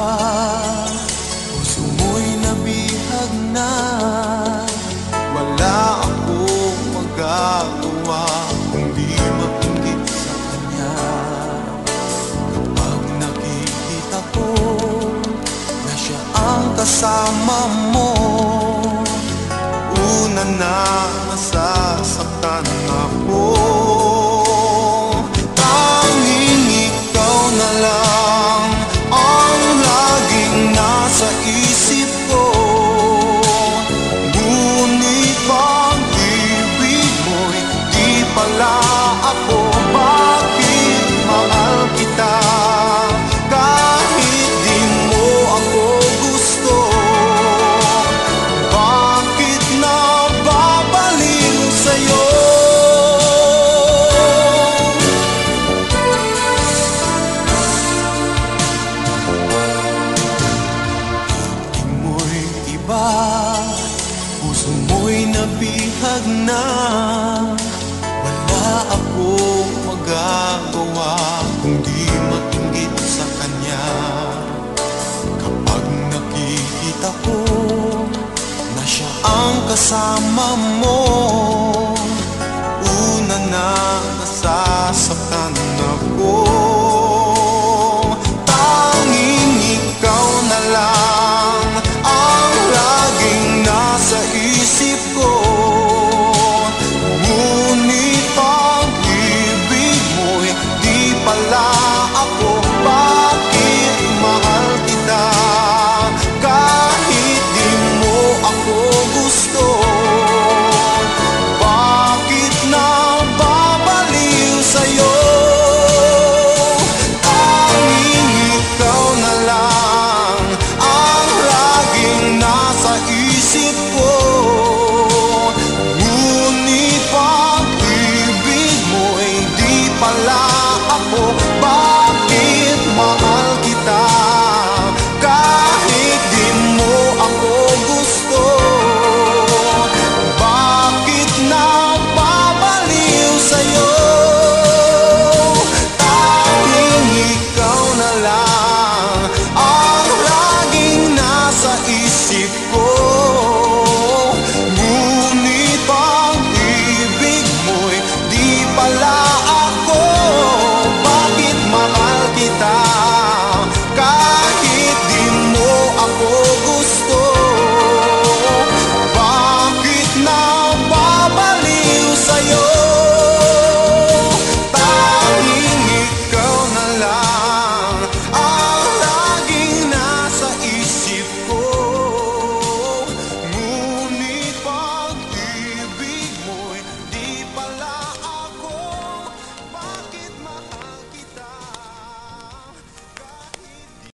iba, puso mo'y nabihag na. Wala akong magagawa kundi mainggit sa kanya. Kapag nakikita ko na siya ang kasama mo, una na nasasaktan ako. Tanging ikaw na lang ang laging nasa isip ko. Ngunit pag-ibig mo'y di pala ako. Bakit mahal kita kahit di mo ako gusto? Bakit nababaliw sa'yo? Tingin mo'y iba, puso mo'y nabihag na. Wala akong magagawa kundi mainggit sa kanya. Kapag nakikita ko na siya ang kasama mo,